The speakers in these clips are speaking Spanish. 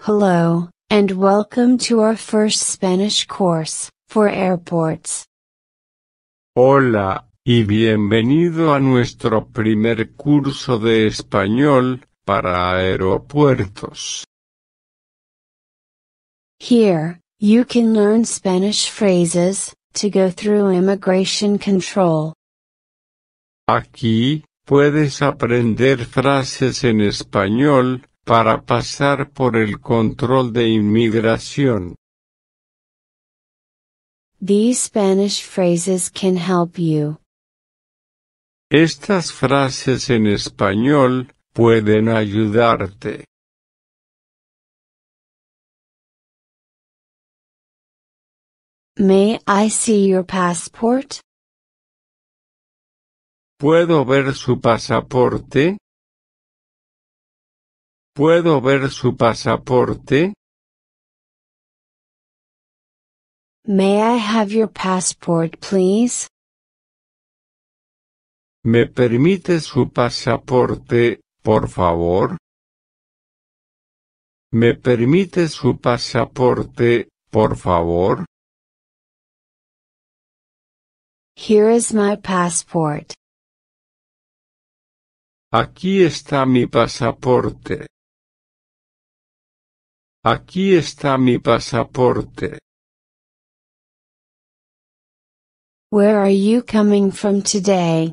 Hello, and welcome to our first Spanish course, for airports. Hola, y bienvenido a nuestro primer curso de español, para aeropuertos. Here, you can learn Spanish phrases, to go through immigration control. Aquí, puedes aprender frases en español, para pasar por el control de inmigración. These Spanish phrases can help you. Estas frases en español, pueden ayudarte. May I see your passport? ¿Puedo ver su pasaporte? ¿Puedo ver su pasaporte? May I have your passport, please? ¿Me permite su pasaporte, por favor? ¿Me permite su pasaporte, por favor? Here is my passport. Aquí está mi pasaporte. Aquí está mi pasaporte. Where are you coming from today?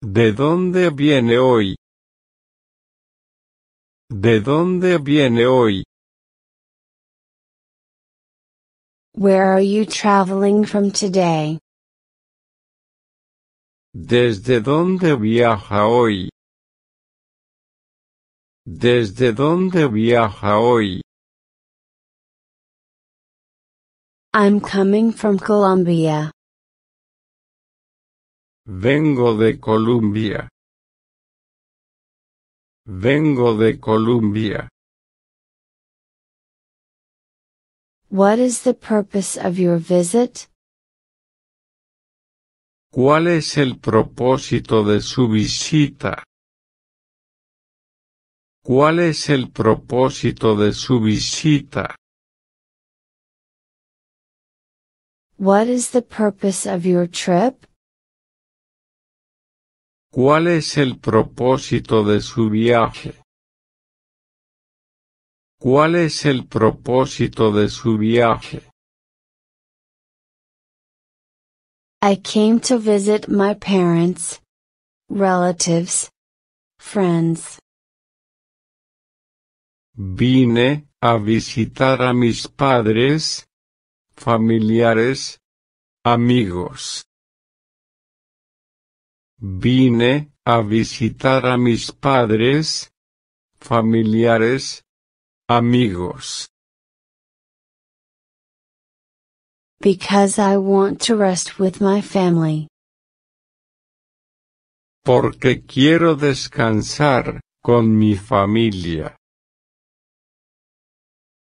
¿De dónde viene hoy? ¿De dónde viene hoy? Where are you traveling from today? ¿Desde dónde viaja hoy? ¿Desde dónde viaja hoy? I'm coming from Colombia. Vengo de Colombia. Vengo de Colombia. What is the purpose of your visit? ¿Cuál es el propósito de su visita? ¿Cuál es el propósito de su visita? What is the purpose of your trip? ¿Cuál es el propósito de su viaje? ¿Cuál es el propósito de su viaje? I came to visit my parents, relatives, friends. Vine a visitar a mis padres, familiares, amigos. Vine a visitar a mis padres, familiares, amigos. Because I want to rest with my family. Porque quiero descansar con mi familia.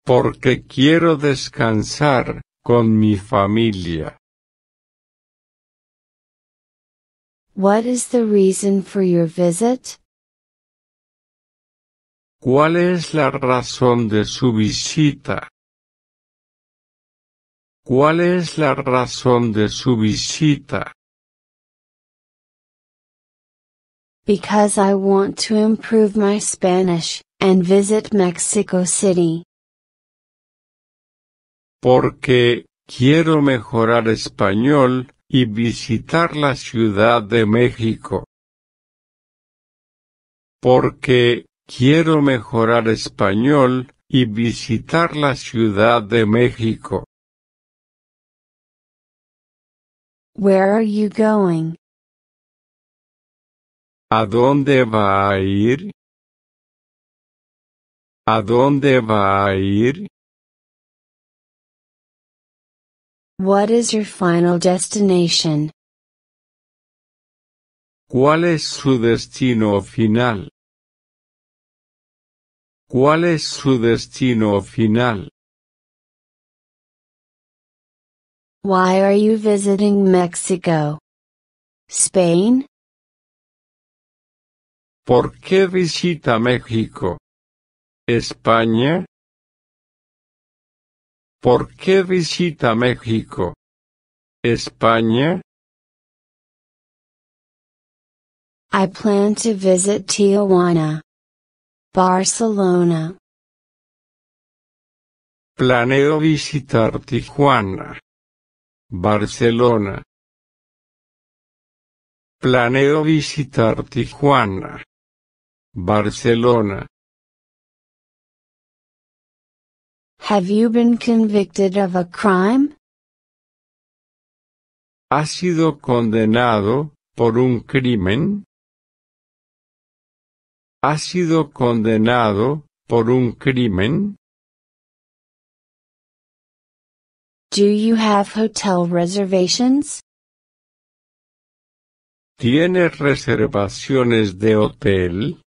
Porque quiero descansar con mi familia. What is the reason for your visit? ¿Cuál es la razón de su visita? ¿Cuál es la razón de su visita? Because I want to improve my Spanish, and visit Mexico City. Porque quiero mejorar español, y visitar la Ciudad de México. Porque quiero mejorar español, y visitar la Ciudad de México. Where are you going? ¿A dónde va a ir? ¿A dónde va a ir? What is your final destination? ¿Cuál es su destino final? ¿Cuál es su destino final? Why are you visiting Mexico? Spain? ¿Por qué visita México? España. ¿Por qué visita México? España. I plan to visit Tijuana, Barcelona. Planeo visitar Tijuana, Barcelona. Planeo visitar Tijuana, Barcelona. Have you been convicted of a crime? ¿Has sido condenado por un crimen? ¿Has sido condenado por un crimen? Do you have hotel reservations? ¿Tienes reservaciones de hotel?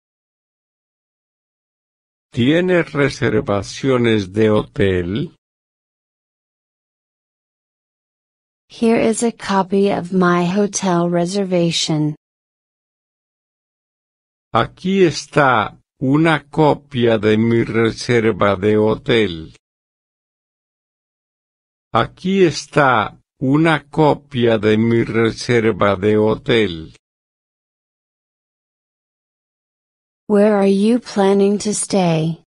¿Tienes reservaciones de hotel? Here is a copy of my hotel reservation. Aquí está una copia de mi reserva de hotel. Aquí está una copia de mi reserva de hotel. Where are you planning to stay?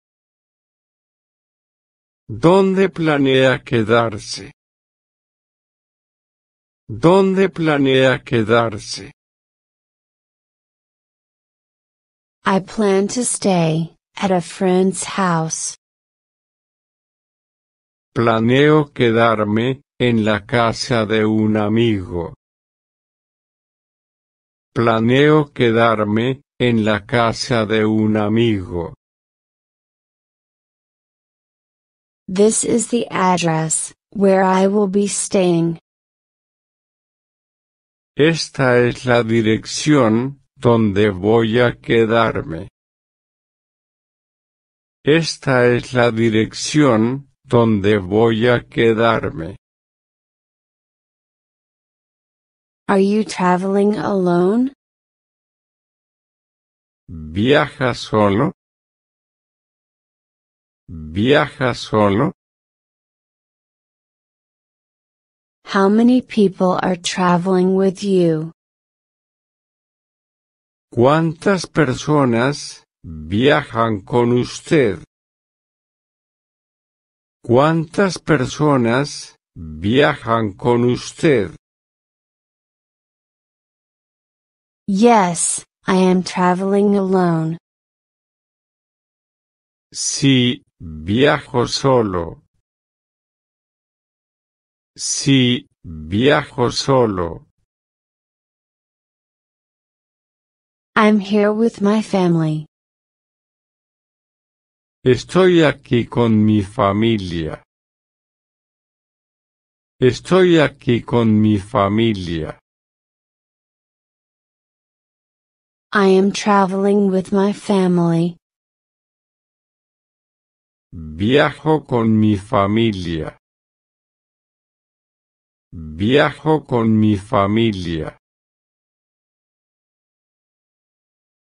¿Dónde planea quedarse? ¿Dónde planea quedarse? I plan to stay at a friend's house. Planeo quedarme en la casa de un amigo. Planeo quedarme en la casa de un amigo. This is the address where I will be staying. Esta es la dirección donde voy a quedarme. Esta es la dirección donde voy a quedarme. Are you traveling alone? ¿Viaja solo? ¿Viaja solo? How many people are traveling with you? ¿Cuántas personas viajan con usted? ¿Cuántas personas viajan con usted? Yes, I am traveling alone. Sí, viajo solo. Sí, viajo solo. I'm here with my family. Estoy aquí con mi familia. Estoy aquí con mi familia. I am traveling with my family. Viajo con mi familia. Viajo con mi familia.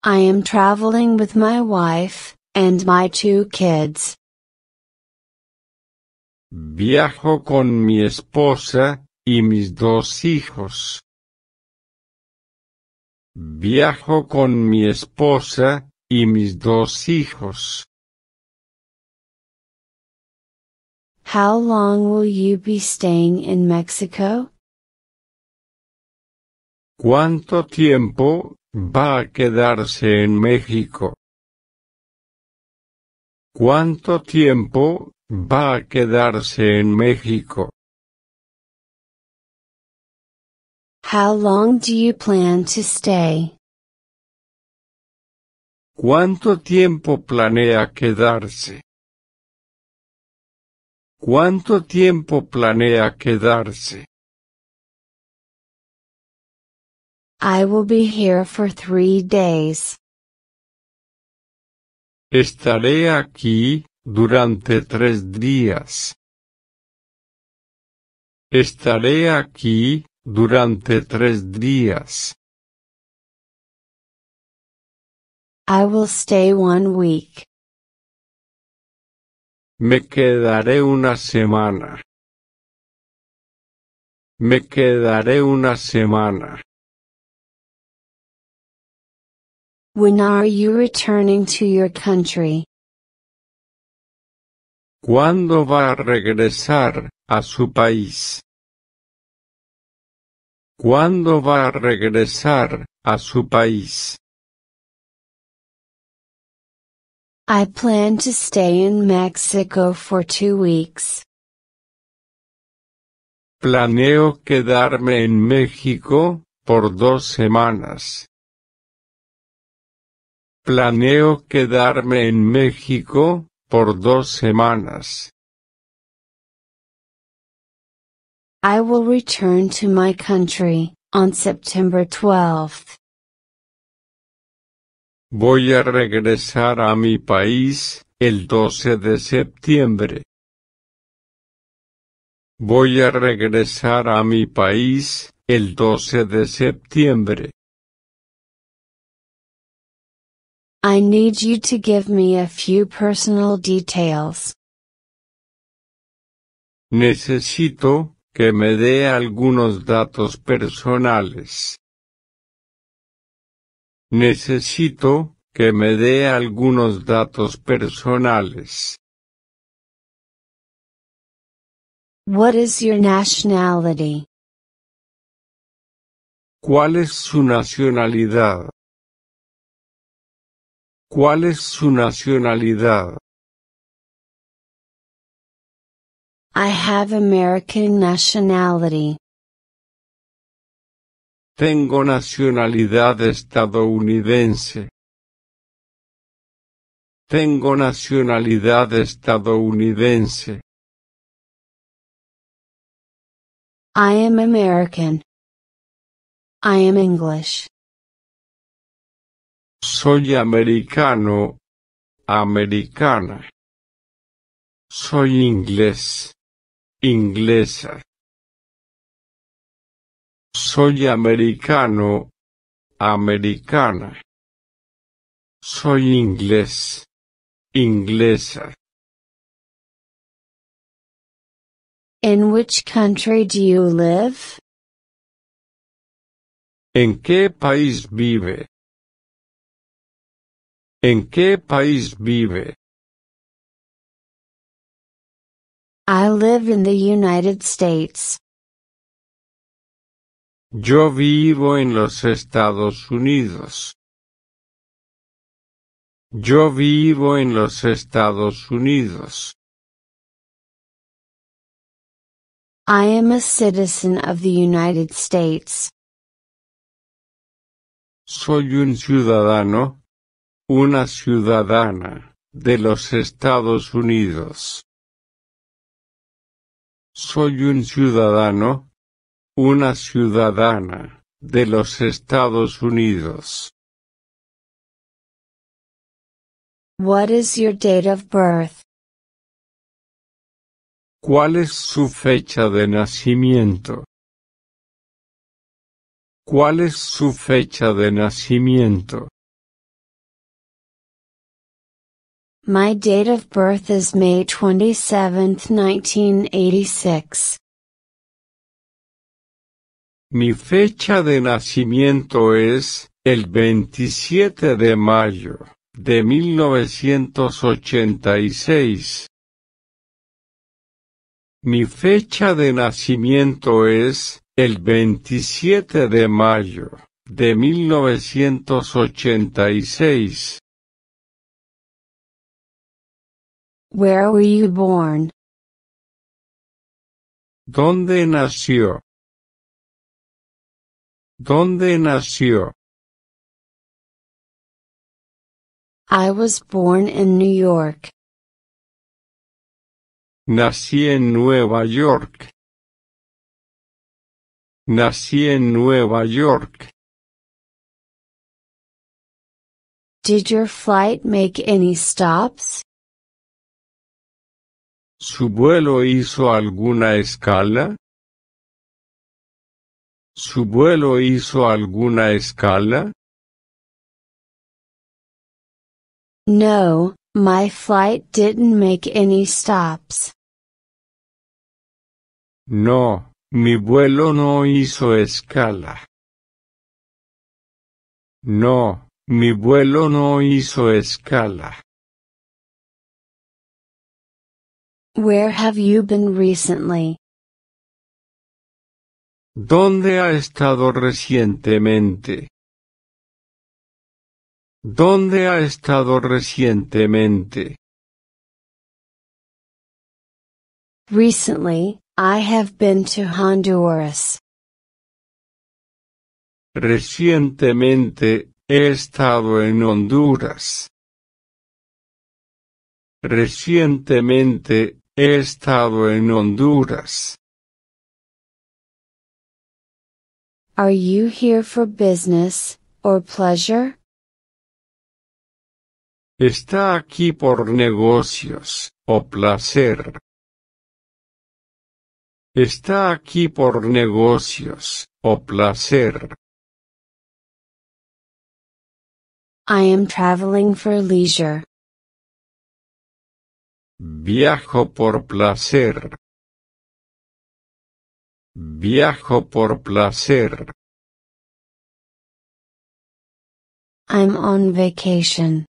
I am traveling with my wife and my 2 kids. Viajo con mi esposa y mis 2 hijos. Viajo con mi esposa y mis 2 hijos. How long will you be staying in Mexico? ¿Cuánto tiempo va a quedarse en México? ¿Cuánto tiempo va a quedarse en México? How long do you plan to stay? ¿Cuánto tiempo planea quedarse? ¿Cuánto tiempo planea quedarse? I will be here for 3 days. Estaré aquí durante 3 días. Estaré aquí durante 3 días. I will stay 1 week. Me quedaré una semana. Me quedaré una semana. When are you returning to your country? ¿Cuándo va a regresar a su país? ¿Cuándo va a regresar a su país? I plan to stay in Mexico for 2 weeks. Planeo quedarme en México por 2 semanas. Planeo quedarme en México por 2 semanas. I will return to my country on September 12th. Voy a regresar a mi país el 12 de septiembre. Voy a regresar a mi país el 12 de septiembre. I need you to give me a few personal details. Necesito que me dé algunos datos personales. Necesito que me dé algunos datos personales. What is your nationality? ¿Cuál es su nacionalidad? ¿Cuál es su nacionalidad? I have American nationality. Tengo nacionalidad estadounidense. Tengo nacionalidad estadounidense. I am American. I am English. Soy americano, americana. Soy inglés, inglesa. Soy americano, americana. Soy inglés, inglesa. In which country do you live? ¿En qué país vive? ¿En qué país vive? I live in the United States. Yo vivo en los Estados Unidos. Yo vivo en los Estados Unidos. I am a citizen of the United States. Soy un ciudadano, una ciudadana, de los Estados Unidos. Soy un ciudadano, una ciudadana, de los Estados Unidos. What is your date of birth? ¿Cuál es su fecha de nacimiento? ¿Cuál es su fecha de nacimiento? My date of birth is May 27, 1986. Mi fecha de nacimiento es el 27 de mayo de 1986. Mi fecha de nacimiento es el 27 de mayo de 1986. Where were you born? ¿Dónde nació? ¿Dónde nació? I was born in New York. Nací en Nueva York. Nací en Nueva York. Did your flight make any stops? ¿Su vuelo hizo alguna escala? ¿Su vuelo hizo alguna escala? No, My flight didn't make any stops. No, mi vuelo no hizo escala. No, mi vuelo no hizo escala. Where have you been recently? ¿Dónde ha estado recientemente? ¿Dónde ha estado recientemente? Recently, I have been to Honduras. Recientemente, he estado en Honduras. Recientemente, he estado en Honduras. Are you here for business, or pleasure? ¿Está aquí por negocios, o placer? ¿Está aquí por negocios, o placer? I am traveling for leisure. Viajo por placer. Viajo por placer. I'm on vacation.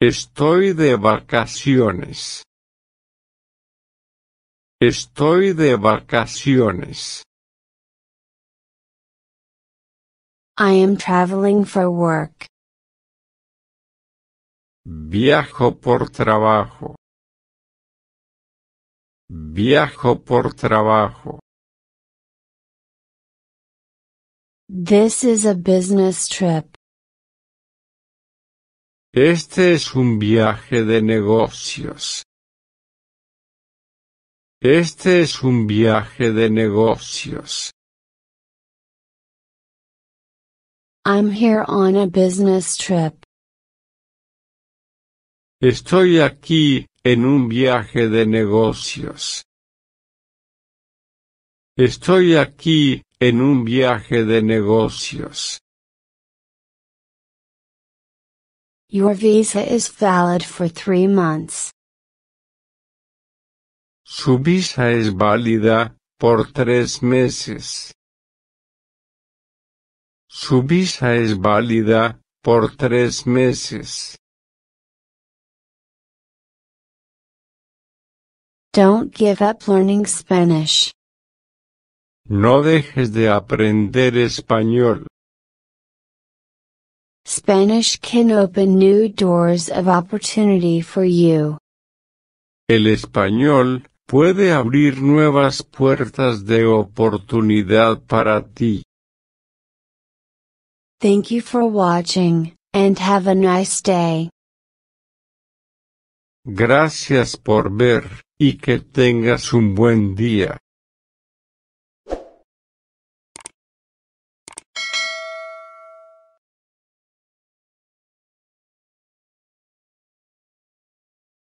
Estoy de vacaciones. Estoy de vacaciones. I am traveling for work. Viajo por trabajo. Viajo por trabajo. This is a business trip. Este es un viaje de negocios. Este es un viaje de negocios. I'm here on a business trip. Estoy aquí, en un viaje de negocios. Estoy aquí, en un viaje de negocios. Your visa is valid for 3 months. Su visa es válida, por 3 meses. Su visa es válida, por 3 meses. Don't give up learning Spanish. No dejes de aprender español. Spanish can open new doors of opportunity for you. El español puede abrir nuevas puertas de oportunidad para ti. Thank you for watching, and have a nice day. Gracias por ver, y que tengas un buen día.